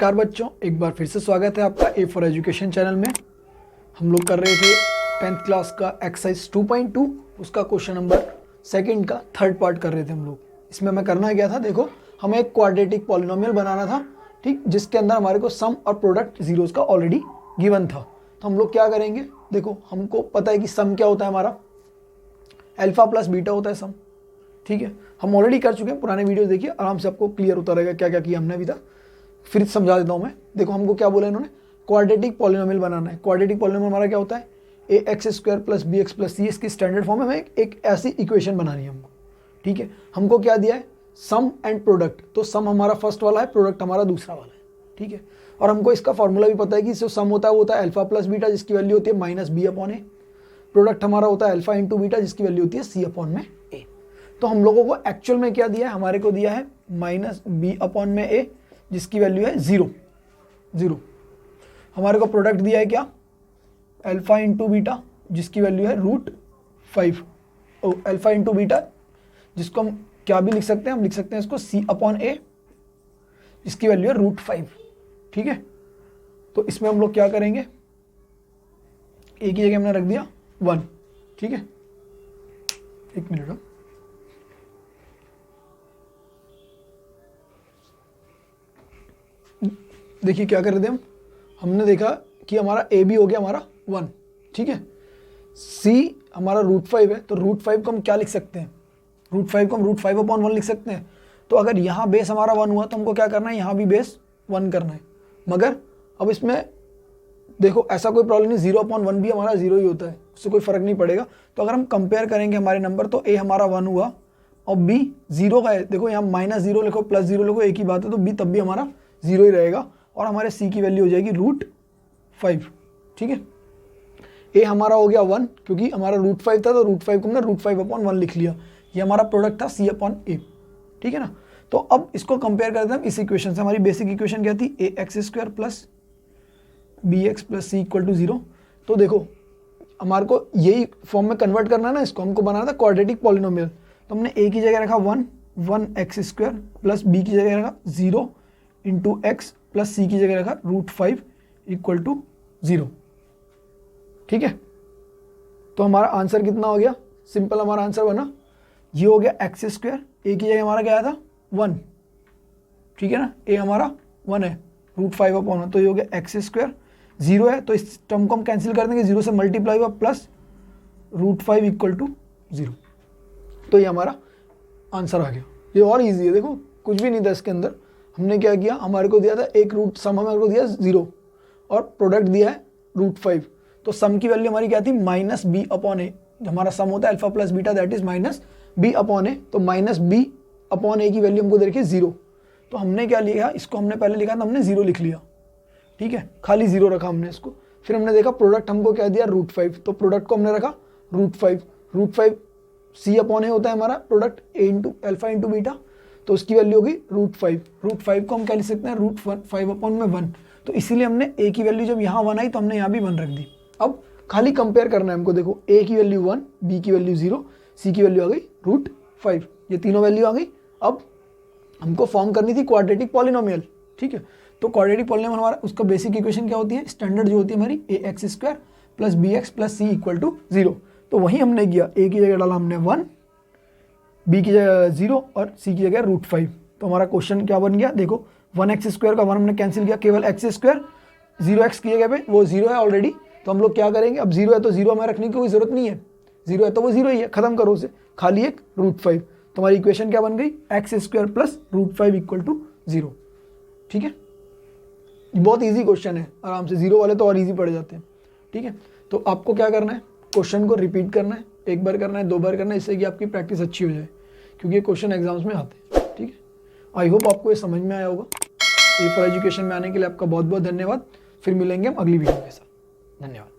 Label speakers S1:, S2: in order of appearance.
S1: नमस्कार बच्चों, एक बार फिर से स्वागत है आपका ए फॉर एजुकेशन चैनल में। हम लोग कर रहे थे 10th क्लास का एक्सरसाइज 2.2, उसका क्वेश्चन नंबर सेकंड का थर्ड पार्ट कर रहे थे हम लोग। इसमें मैं करना क्या था, देखो हमें एक क्वाड्रेटिक पॉलिनोमियल बनाना था, ठीक, जिसके अंदर हमारे को सम और प्रोडक्ट जीरोस का ऑलरेडी गिवन था। तो हम लोग क्या करेंगे, देखो हमको पता है कि सम क्या होता है, हमारा अल्फा प्लस बीटा होता है सम, ठीक है। हम ऑलरेडी कर चुके हैं, पुराने वीडियो देखिए, आराम से आपको क्लियर होता रहेगा क्या क्या किया हमने अभी तक। फिर समझा देता हूँ मैं। देखो हमको क्या बोला इन्होंने, क्वाड्रेटिक पॉलिनोमियल बनाना है। क्वाड्रेटिक पॉलिनोमियल हमारा क्या होता है, A X square plus B X plus C, इसकी स्टैंडर्ड फॉर्म में हमें एक ऐसी इक्वेशन बनानी है हमको, ठीक है। हमको क्या दिया है, सम एंड प्रोडक्ट। तो सम हमारा फर्स्ट वाला है, प्रोडक्ट हमारा दूसरा वाला है, ठीक है। और हमको इसका फॉर्मूला भी पता है कि जो सम होता है वो होता है अल्फा प्लस बीटा, जिसकी वैल्यू होती है माइनस बी अपॉन ए। प्रोडक्ट हमारा होता है अल्फा इंटू बीटा, जिसकी वैल्यू होती है सी अपॉन में ए। तो हम लोगों को एक्चुअल में क्या दिया है, हमारे को दिया है माइनस बी अपॉन में ए, जिसकी वैल्यू है जीरो। हमारे को प्रोडक्ट दिया है क्या, अल्फा इंटू बीटा, जिसकी वैल्यू है √5। अल्फा इंटू बीटा, जिसको हम क्या भी लिख सकते हैं, हम लिख सकते हैं इसको सी अपॉन ए, जिसकी वैल्यू है √5, ठीक है। तो इसमें हम लोग क्या करेंगे, ए की जगह हमने रख दिया 1, ठीक है। एक मिनट, देखिए क्या कर रहे थे हमने देखा कि हमारा ए भी हो गया हमारा 1, ठीक है। सी हमारा √5 है, तो √5 को हम क्या लिख सकते हैं, √5 को हम √5/1 लिख सकते हैं। तो अगर यहाँ बेस हमारा 1 हुआ तो हमको क्या करना है, यहाँ भी बेस 1 करना है। मगर अब इसमें देखो ऐसा कोई प्रॉब्लम नहीं, 0/1 भी हमारा 0 ही होता है, उससे कोई फर्क नहीं पड़ेगा। तो अगर हम कंपेयर करेंगे हमारे नंबर, तो ए हमारा 1 हुआ और बी 0 का है। देखो यहाँ -0 लिखो +0 लिखो, एक ही बात है, तो बी तब भी हमारा 0 ही रहेगा। और हमारे सी की वैल्यू हो जाएगी √5, ठीक है। ए हमारा हो गया 1, क्योंकि हमारा √5 था, तो √5 को हमने √5/1 लिख लिया। ये हमारा प्रोडक्ट था सी अपॉन ए, ठीक है ना। तो अब इसको कंपेयर करते हैं हम इस इक्वेशन से। हमारी बेसिक इक्वेशन क्या थी, A X square plus B X plus C equal to 0। तो देखो हमारे को यही फॉर्म में कन्वर्ट करना है ना, इसको हमको बनाना था क्वाड्रेटिक पॉलिनोमियल। तो हमने ए की जगह रखा 1 एक्स स्क्वायर प्लस बी की जगह रखा 0 इंटू एक्स प्लस सी की जगह रखा √5 इक्वल टू 0, ठीक है। तो हमारा आंसर कितना हो गया, सिंपल हमारा आंसर बना, ये हो गया एक्स स्क्वायर, ए की जगह हमारा क्या था 1, ठीक है ना। ए हमारा 1 है, √5/1, तो ये हो गया एक्स स्क्वायर। 0 है तो इस टर्म को हम कैंसिल कर देंगे, 0 से मल्टीप्लाई हुआ प्लस √5 इक्वल टू 0। तो ये हमारा आंसर आ गया। ये और ईजी है, देखो कुछ भी नहीं था इसके अंदर। हमने क्या किया, हमारे को दिया था एक रूट सम, हमारे को दिया 0 और प्रोडक्ट दिया है √5। तो सम की वैल्यू हमारी क्या थी, माइनस बी अपॉन ए। हमारा सम होता है alpha plus beta, that is minus B upon A. तो माइनस बी अपॉन ए की वैल्यू हमको दे रखी है 0। तो हमने क्या लिखा, इसको हमने पहले लिखा था, हमने 0 लिख लिया, ठीक है, खाली 0 रखा हमने इसको। फिर हमने देखा प्रोडक्ट हमको क्या दिया √5, तो प्रोडक्ट को हमने रखा √5 सी अपॉन ए होता है हमारा प्रोडक्ट, ए इंटू अल्फा इंटू बीटा, तो उसकी वैल्यू होगी √5 को हम क्या लिख सकते हैं, √5/1। तो इसीलिए हमने ए की वैल्यू जब यहाँ 1 आई तो हमने यहाँ भी 1 रख दी। अब खाली कंपेयर करना है हमको, देखो ए की वैल्यू 1, बी की वैल्यू 0, सी की वैल्यू आ गई √5, ये तीनों वैल्यू आ गई। अब हमको फॉर्म करनी थी क्वाड्रेटिक पॉलिनोमियल, ठीक है। तो क्वाड्रेटिक पॉलिनोमियल हमारा उसका बेसिक इक्वेशन क्या होती है, स्टैंडर्ड जो होती है हमारी, A X square plus B X plus C equal to 0। तो वही हमने किया, ए की जगह डाला हमने 1, बी की जगह 0 और सी की जगह √5। तो हमारा क्वेश्चन क्या बन गया, देखो 1x स्क्वायर का 1 हमने कैंसिल किया, केवल एक्स स्क्वायर, 0x की जगह पे वो 0 है ऑलरेडी। तो हम लोग क्या करेंगे, अब 0 है तो 0 हमें रखने की कोई जरूरत नहीं है, 0 है तो वो 0 ही है, खत्म करो उसे, खाली एक √5। तो हमारी इक्वेशन क्या बन गई, x square plus √5 equal to 0, ठीक है। बहुत ईजी क्वेश्चन है, आराम से, 0 वाले तो और ईजी पड़ जाते हैं, ठीक है। तो आपको क्या करना है, क्वेश्चन को रिपीट करना है, एक बार करना है, 2 बार करना है, इससे कि आपकी प्रैक्टिस अच्छी हो जाए, क्योंकि ये क्वेश्चन एग्जाम्स में आते हैं, ठीक है। आई होप आपको ये समझ में आया होगा। ए फॉर एजुकेशन में आने के लिए आपका बहुत बहुत धन्यवाद। फिर मिलेंगे हम अगली वीडियो के साथ, धन्यवाद।